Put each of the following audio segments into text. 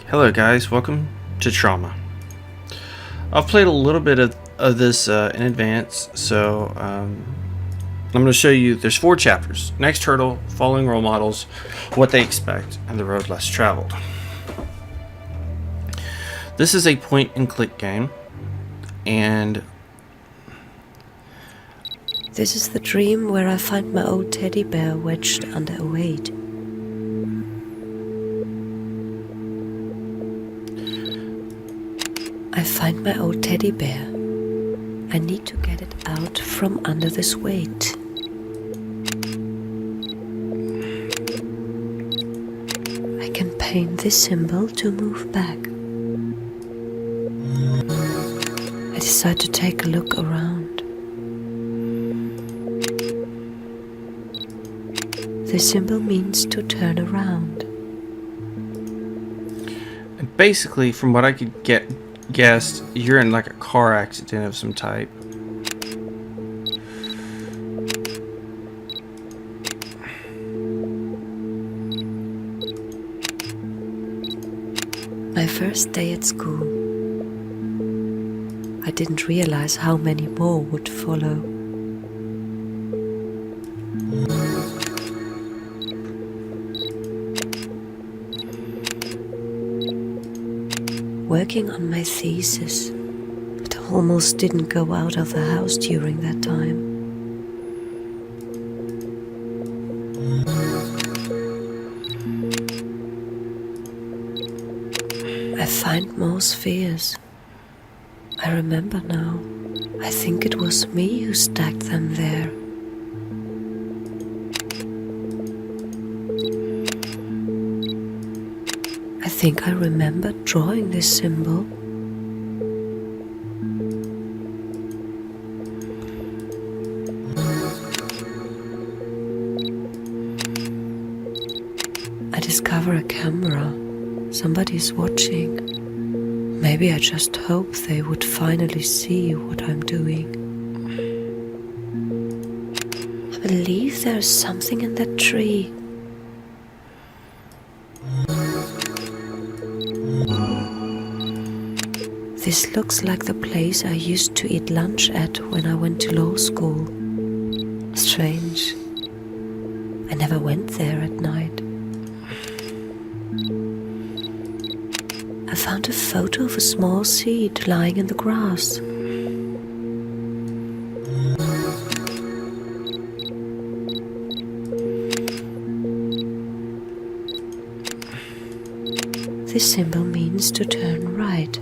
Hello guys, welcome to Trauma. I've played a little bit of this in advance, so I'm going to show you, there's 4 chapters. Next Turtle, Following Role Models, What They Expect, and The Road Less Traveled. This is a point and click game, and this is the dream where I find my old teddy bear wedged under a weight. I find my old teddy bear. I need to get it out from under this weight. I can paint this symbol to move back. I decide to take a look around. This symbol means to turn around. And basically, from what I could guessed, you're in like a car accident of some type. My first day at school. I didn't realize how many more would follow. Working on my thesis, but almost didn't go out of the house during that time. I find more spheres. I remember now. I think it was me who stacked them there. I think I remember drawing this symbol. I discover a camera. Somebody's watching. Maybe I just hope they would finally see what I'm doing. I believe there's something in that tree. This looks like the place I used to eat lunch at when I went to law school. Strange. I never went there at night. I found a photo of a small seed lying in the grass. This symbol means to turn right.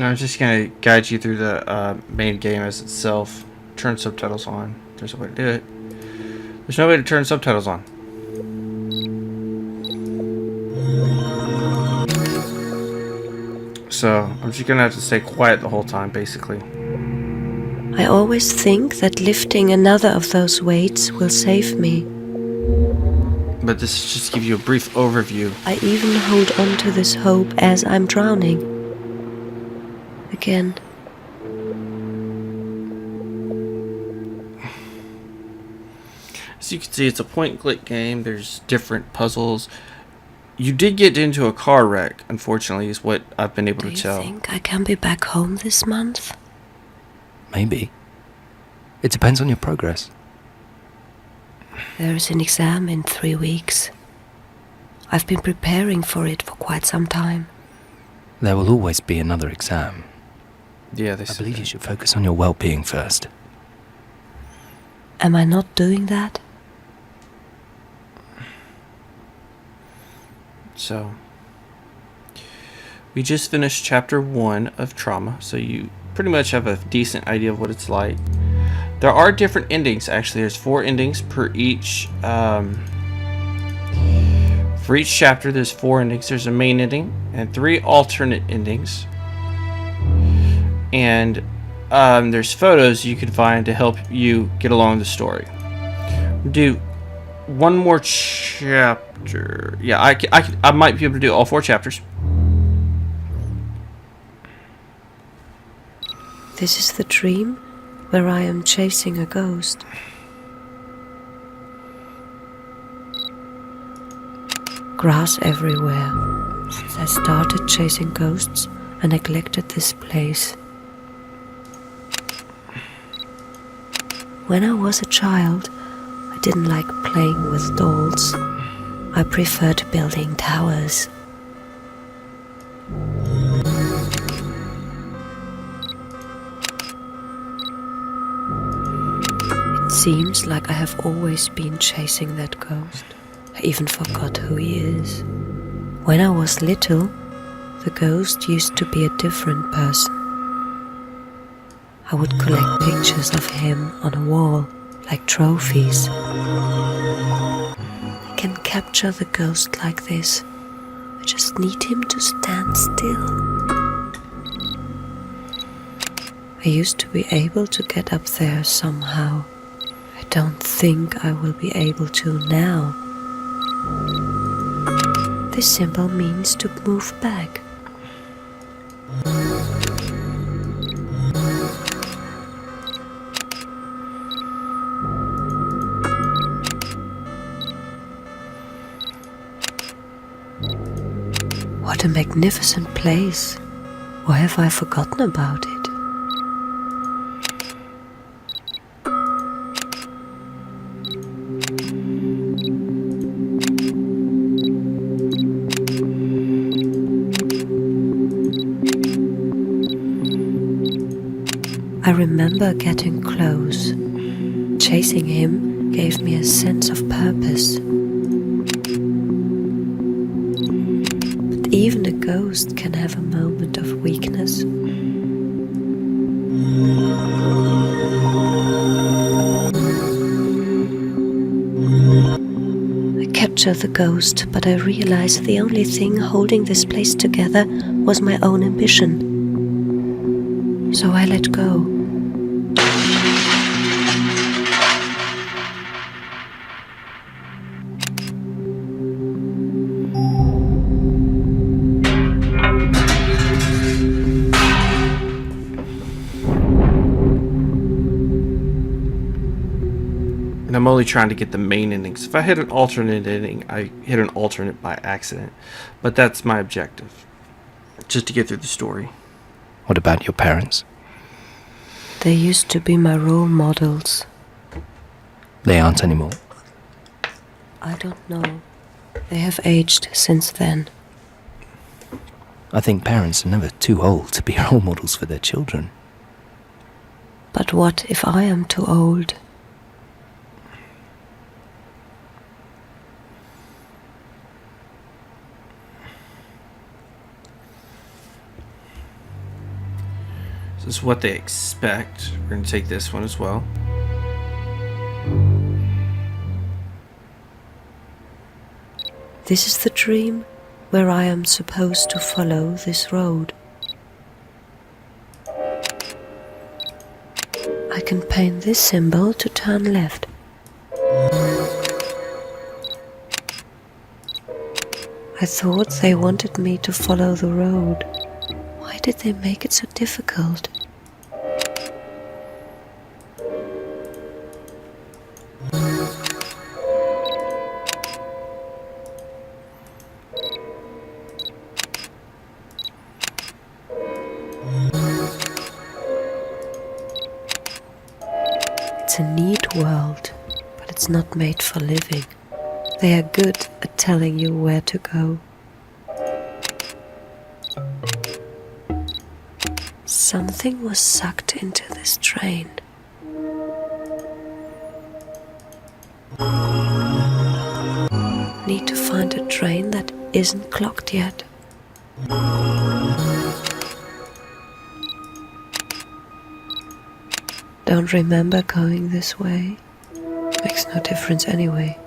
I'm just going to guide you through the main game as itself. Turn subtitles on. There's a way to do it. There's no way to turn subtitles on. So I'm just going to have to stay quiet the whole time, basically. I always think that lifting another of those weights will save me. But this is just to give you a brief overview. I even hold on to this hope as I'm drowning. Again. As you can see, it's a point-and-click game. There's different puzzles. You did get into a car wreck, unfortunately, is what I've been able to tell. Do you think I can be back home this month? Maybe. It depends on your progress. There is an exam in 3 weeks. I've been preparing for it for quite some time. There will always be another exam. Yeah, I believe you should focus on your well-being first. Am I not doing that? So, we just finished chapter 1 of Trauma, so you pretty much have a decent idea of what it's like. There are different endings, actually. There's 4 endings per each. For each chapter, there's 4 endings. There's a main ending and 3 alternate endings. And there's photos you can find to help you get along the story. Do one more chapter. Yeah, I might be able to do all 4 chapters. This is the dream where I am chasing a ghost. Grass everywhere. Since I started chasing ghosts, I neglected this place. When I was a child, I didn't like playing with dolls. I preferred building towers. It seems like I have always been chasing that ghost. I even forgot who he is. When I was little, the ghost used to be a different person. I would collect pictures of him on a wall, like trophies. I can capture the ghost like this. I just need him to stand still. I used to be able to get up there somehow. I don't think I will be able to now. This symbol means to move back. What a magnificent place! Or have I forgotten about it? I remember getting close. Chasing him gave me a sense of purpose. But even a ghost can have a moment of weakness. I captured the ghost, but I realized the only thing holding this place together was my own ambition. So I let go. And I'm only trying to get the main endings. If I hit an alternate ending, I hit an alternate by accident. But that's my objective. Just to get through the story. What about your parents? They used to be my role models. They aren't anymore. I don't know. They have aged since then. I think parents are never too old to be role models for their children. But what if I am too old? This is what they expect. We're going to take this one as well. This is the dream where I am supposed to follow this road. I can paint this symbol to turn left. I thought they wanted me to follow the road. Why did they make it so difficult? It's a neat world, but it's not made for living. They are good at telling you where to go. Something was sucked into this train. Need to find a train that isn't clocked yet. Don't remember going this way. Makes no difference anyway.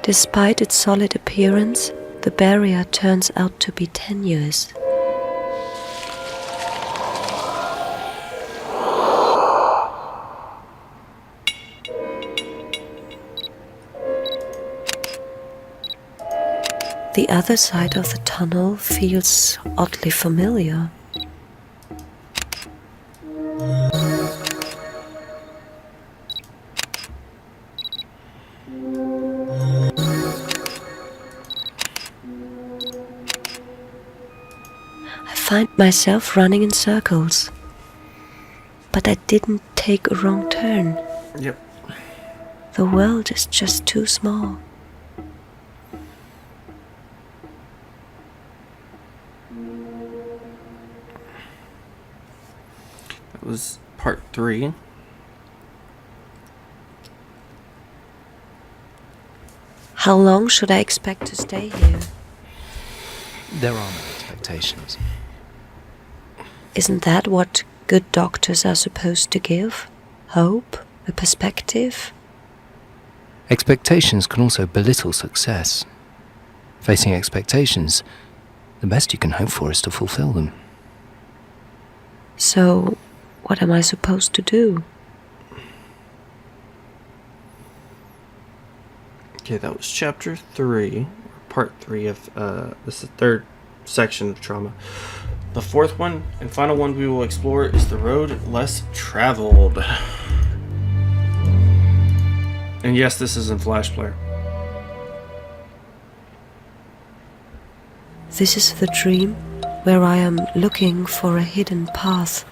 Despite its solid appearance, the barrier turns out to be tenuous. The other side of the tunnel feels oddly familiar. I find myself running in circles, but I didn't take a wrong turn. Yep. The world is just too small. That was part 3. How long should I expect to stay here? There are no expectations. Isn't that what good doctors are supposed to give? Hope? A perspective? Expectations can also belittle success. Facing expectations, the best you can hope for is to fulfill them. So, what am I supposed to do? Okay, that was chapter 3, or part 3 of this is the third section of trauma. The fourth one and final one we will explore is the road less traveled. And yes, this is in Flash Player. This is the dream where I am looking for a hidden path.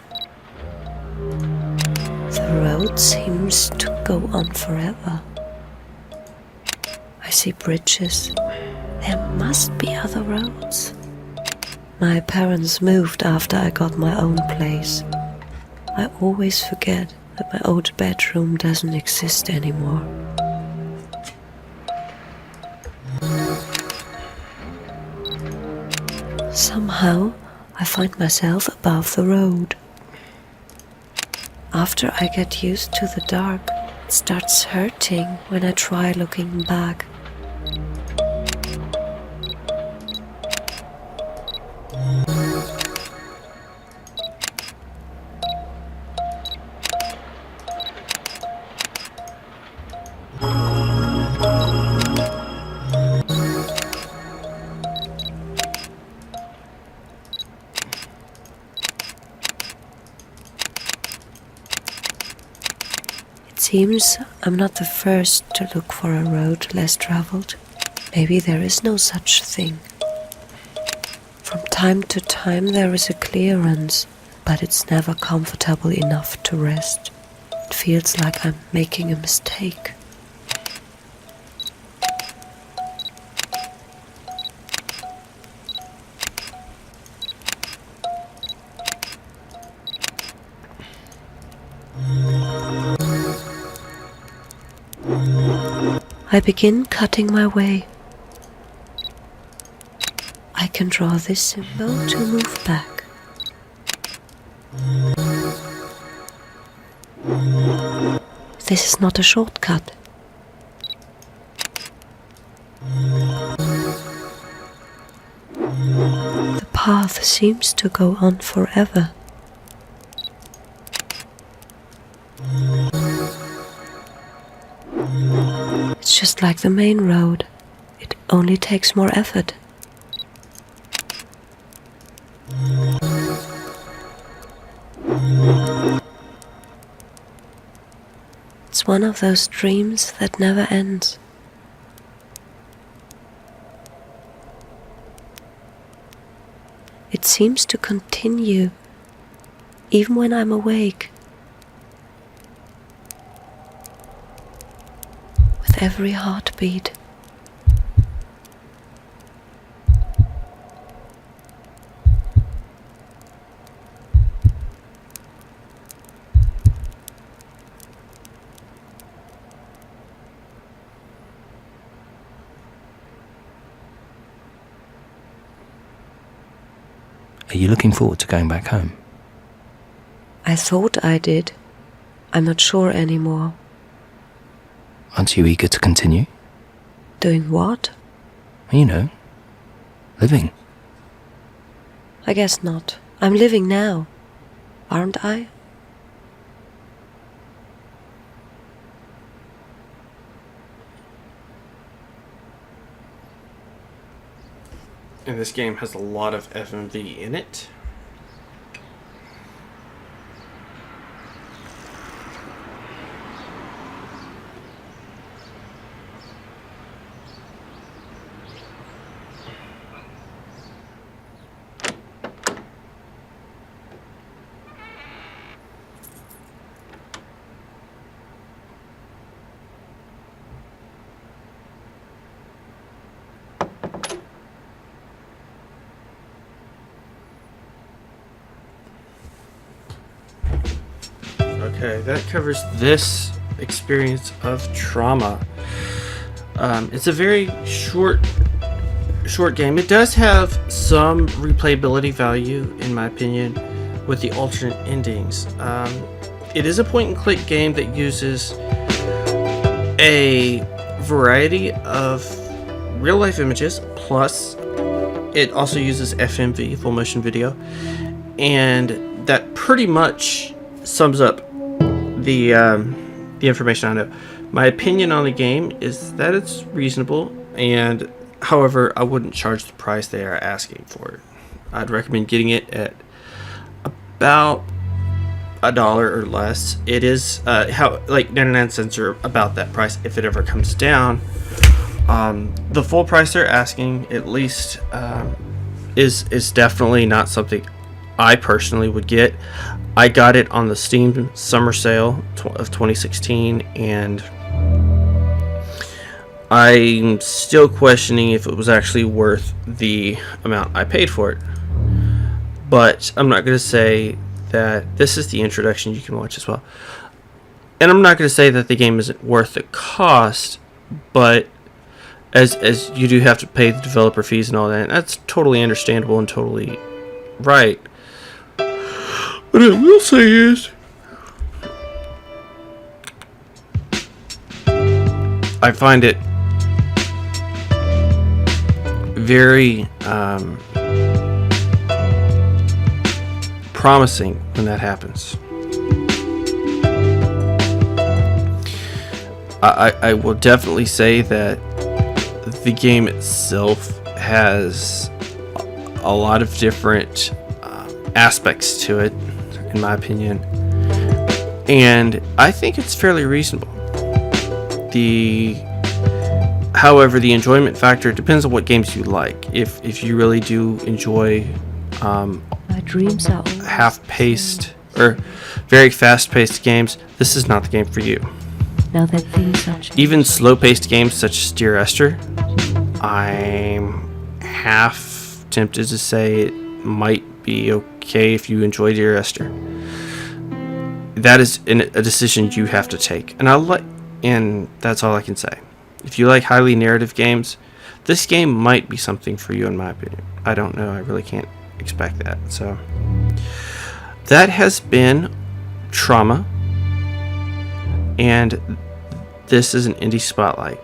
The road seems to go on forever. I see bridges. There must be other roads. My parents moved after I got my own place. I always forget that my old bedroom doesn't exist anymore. Somehow, I find myself above the road. After I get used to the dark, it starts hurting when I try looking back. It seems I'm not the first to look for a road less traveled. Maybe there is no such thing. From time to time there is a clearance, but it's never comfortable enough to rest. It feels like I'm making a mistake. I begin cutting my way. I can draw this symbol to move back. This is not a shortcut. The path seems to go on forever. It's just like the main road. It only takes more effort. It's one of those dreams that never ends. It seems to continue even when I'm awake. With every heartbeat. Are you looking forward to going back home? I thought I did. I'm not sure anymore. Aren't you eager to continue? Doing what? You know, living. I guess not. I'm living now, aren't I? And this game has a lot of FMV in it. Okay, that covers this experience of Trauma. It's a very short game. It does have some replayability value, in my opinion, with the alternate endings. It is a point-and-click game that uses a variety of real-life images, plus it also uses FMV, full motion video, and that pretty much sums up the information I know. My opinion on the game is that it's reasonable, and however, I wouldn't charge the price they are asking for it. I'd recommend getting it at about $1 or less. It is like 99 cents or about that price if it ever comes down. The full price they're asking, at least, is definitely not something I personally would get. I got it on the Steam summer sale of 2016, and I'm still questioning if it was actually worth the amount I paid for it. But I'm not going to say that this is the introduction you can watch as well. And I'm not going to say that the game isn't worth the cost, but as you do have to pay the developer fees and all that, and that's totally understandable and totally right. What I will say is, I find it very promising when that happens. I will definitely say that the game itself has a lot of different aspects to it, in my opinion, and I think it's fairly reasonable. However, the enjoyment factor depends on what games you like. If you really do enjoy My dreams are always half-paced or very fast-paced games, this is not the game for you. now that things are changing. Even slow-paced games such as Dear Esther, I'm half tempted to say it might be okay if you enjoy Dear Esther. That is a decision you have to take, and that's all I can say. If you like highly narrative games, this game might be something for you, in my opinion. I don't know. I really can't expect that. So that has been Trauma, and this is an Indie Spotlight.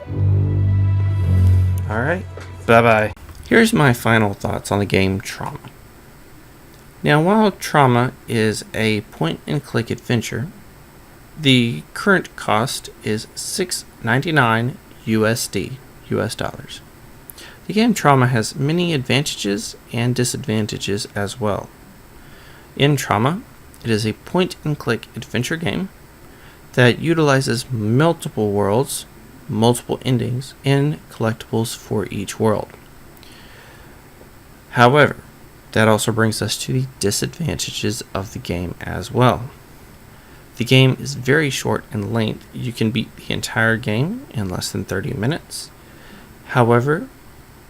Alright, bye-bye. Here's my final thoughts on the game Trauma. Now, while Trauma is a point-and-click adventure, the current cost is $6.99 USD, US dollars. The game Trauma has many advantages and disadvantages as well. In Trauma, it is a point-and-click adventure game that utilizes multiple worlds, multiple endings, and collectibles for each world. However, that also brings us to the disadvantages of the game as well. The game is very short in length. You can beat the entire game in less than 30 minutes. However,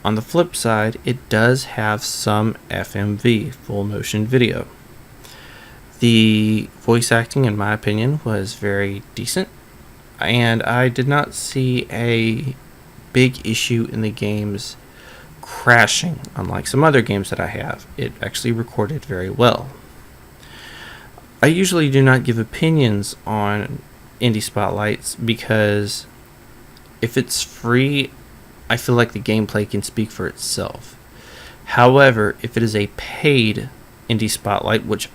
on the flip side, it does have some FMV, full motion video. The voice acting, in my opinion, was very decent, and I did not see a big issue in the game's crashing, unlike some other games that I have. It actually recorded very well. I usually do not give opinions on Indie Spotlights because if it's free, I feel like the gameplay can speak for itself. However, if it is a paid Indie Spotlight, which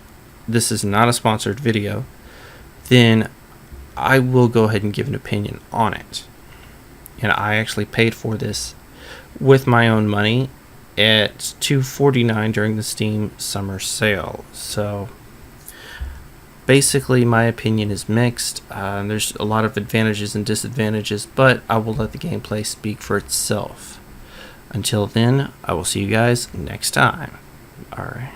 this is not a sponsored video, then I will go ahead and give an opinion on it. And I actually paid for this with my own money at $2.49 during the Steam summer sale. So basically my opinion is mixed. There's a lot of advantages and disadvantages, but I will let the gameplay speak for itself. Until then, I will see you guys next time. Alright.